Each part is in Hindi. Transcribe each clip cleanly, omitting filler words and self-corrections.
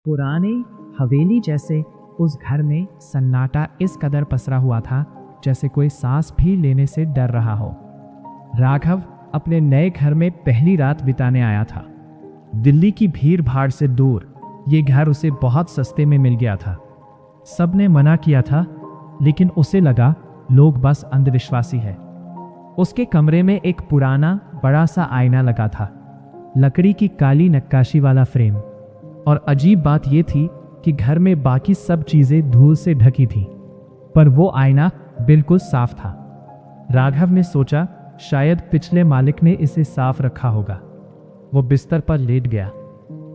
पुराने हवेली जैसे उस घर में सन्नाटा इस कदर पसरा हुआ था जैसे कोई सांस भी लेने से डर रहा हो। राघव अपने नए घर में पहली रात बिताने आया था। दिल्ली की भीड़ भाड़ से दूर ये घर उसे बहुत सस्ते में मिल गया था। सबने मना किया था, लेकिन उसे लगा लोग बस अंधविश्वासी है। उसके कमरे में एक पुराना बड़ा सा आईना लगा था, लकड़ी की काली नक्काशी वाला फ्रेम। और अजीब बात यह थी कि घर में बाकी सब चीजें धूल से ढकी थी, पर वो आईना बिल्कुल साफ था। राघव ने सोचा शायद पिछले मालिक ने इसे साफ रखा होगा। वो बिस्तर पर लेट गया,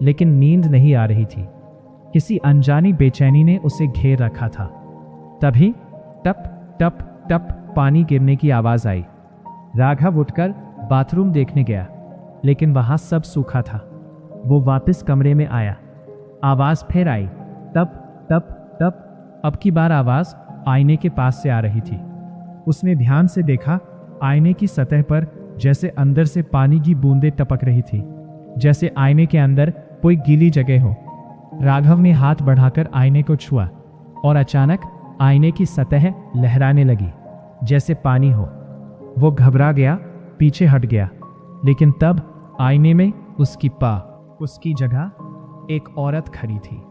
लेकिन नींद नहीं आ रही थी। किसी अनजानी बेचैनी ने उसे घेर रखा था। तभी टप टप टप पानी गिरने की आवाज आई। राघव उठकर बाथरूम देखने गया, लेकिन वहां सब सूखा था। वो वापस कमरे में आया। आवाज फिर आई, टप टप टप। अब की बार आवाज आईने के पास से आ रही थी। उसने ध्यान से देखा, आईने की सतह पर जैसे अंदर से पानी की बूंदें टपक रही थी, जैसे आईने के अंदर कोई गीली जगह हो। राघव ने हाथ बढ़ाकर आईने को छुआ और अचानक आईने की सतह लहराने लगी जैसे पानी हो। वो घबरा गया, पीछे हट गया, लेकिन तब आईने में उसकी जगह एक औरत खड़ी थी,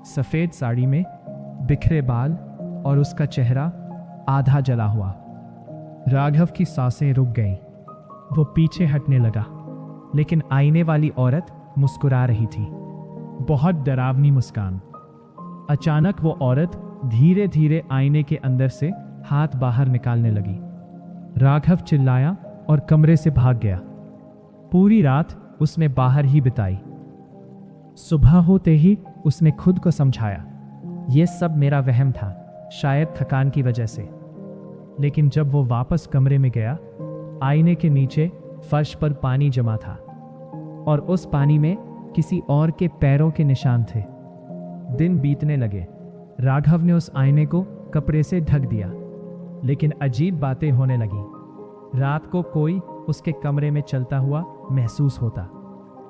सफेद साड़ी में, बिखरे बाल और उसका चेहरा आधा जला हुआ। राघव की सांसें रुक गईं। वो पीछे हटने लगा, लेकिन आईने वाली औरत मुस्कुरा रही थी, बहुत डरावनी मुस्कान। अचानक वो औरत धीरे धीरे आईने के अंदर से हाथ बाहर निकालने लगी। राघव चिल्लाया और कमरे से भाग गया। पूरी रात उसने बाहर ही बिताई। सुबह होते ही उसने खुद को समझाया, यह सब मेरा वहम था, शायद थकान की वजह से। लेकिन जब वो वापस कमरे में गया, आईने के नीचे फर्श पर पानी जमा था, और उस पानी में किसी और के पैरों के निशान थे। दिन बीतने लगे। राघव ने उस आईने को कपड़े से ढक दिया, लेकिन अजीब बातें होने लगी। रात को कोई उसके कमरे में चलता हुआ महसूस होता।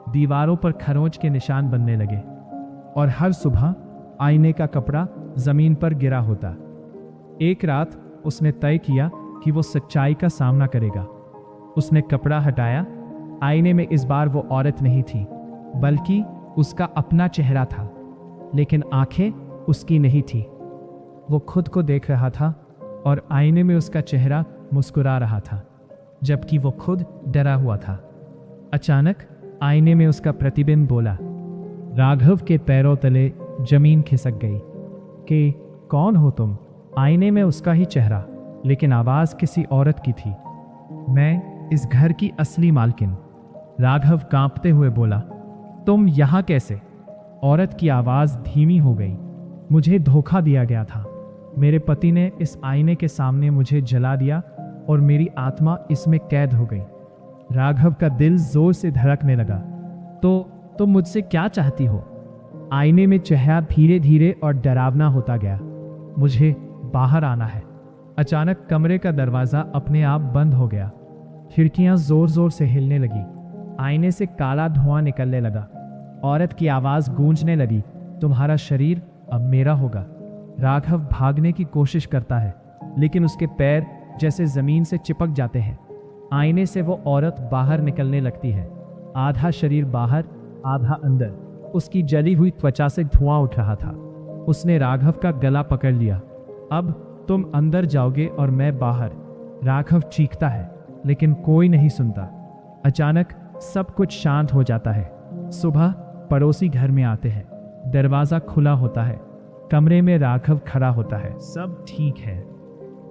दीवारों पर खरोंच के निशान बनने लगे, और हर सुबह आईने का कपड़ा जमीन पर गिरा होता। एक रात उसने तय किया कि वो सच्चाई का सामना करेगा। उसने कपड़ा हटाया। आईने में इस बार वो औरत नहीं थी, बल्कि उसका अपना चेहरा था, लेकिन आंखें उसकी नहीं थी। वो खुद को देख रहा था और आईने में उसका चेहरा मुस्कुरा रहा था, जबकि वो खुद डरा हुआ था। अचानक आईने में उसका प्रतिबिंब बोला। राघव के पैरों तले जमीन खिसक गई। कि कौन हो तुम? आईने में उसका ही चेहरा, लेकिन आवाज किसी औरत की थी। मैं इस घर की असली मालकिन। राघव कांपते हुए बोला। तुम यहां कैसे? औरत की आवाज धीमी हो गई। मुझे धोखा दिया गया था। मेरे पति ने इस आईने के सामने मुझे जला दिया और मेरी आत्मा इसमें कैद हो गई। राघव का दिल जोर से धड़कने लगा। तो मुझसे क्या चाहती हो? आईने में चेहरा धीरे धीरे और डरावना होता गया। मुझे बाहर आना है। अचानक कमरे का दरवाजा अपने आप बंद हो गया। खिड़कियां जोर जोर से हिलने लगी। आईने से काला धुआं निकलने लगा। औरत की आवाज गूंजने लगी, तुम्हारा शरीर अब मेरा होगा। राघव भागने की कोशिश करता है, लेकिन उसके पैर जैसे जमीन से चिपक जाते हैं। आईने से वो औरत बाहर निकलने लगती है, आधा शरीर बाहर, आधा अंदर। उसकी जली हुई त्वचा से धुआं उठ रहा था। उसने राघव का गला पकड़ लिया। अब तुम अंदर जाओगे और मैं बाहर। राघव चीखता है, लेकिन कोई नहीं सुनता। अचानक सब कुछ शांत हो जाता है। सुबह पड़ोसी घर में आते हैं। दरवाजा खुला होता है। कमरे में राघव खड़ा होता है। सब ठीक है,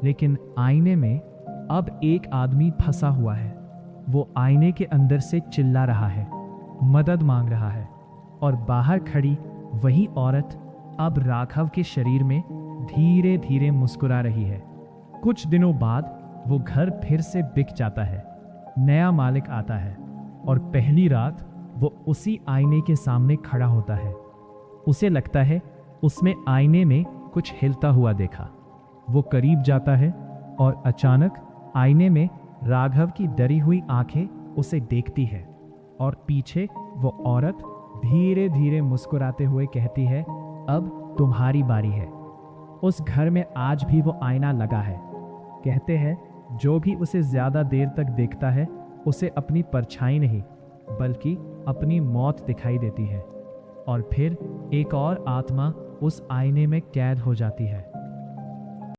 लेकिन आईने में अब एक आदमी फंसा हुआ है। वो आईने के अंदर से चिल्ला रहा है, मदद मांग रहा है, और बाहर खड़ी वही औरत अब राघव के शरीर में धीरे धीरे मुस्कुरा रही है। कुछ दिनों बाद वो घर फिर से बिक जाता है। नया मालिक आता है, और पहली रात वो उसी आईने के सामने खड़ा होता है। उसे लगता है उसमें आईने में कुछ हिलता हुआ देखा। वो करीब जाता है, और अचानक आईने में राघव की डरी हुई आंखें उसे देखती है, और पीछे वो औरत धीरे धीरे मुस्कुराते हुए कहती है, अब तुम्हारी बारी है। उस घर में आज भी वो आईना लगा है। कहते हैं जो भी उसे ज्यादा देर तक देखता है उसे अपनी परछाई नहीं बल्कि अपनी मौत दिखाई देती है, और फिर एक और आत्मा उस आईने में कैद हो जाती है।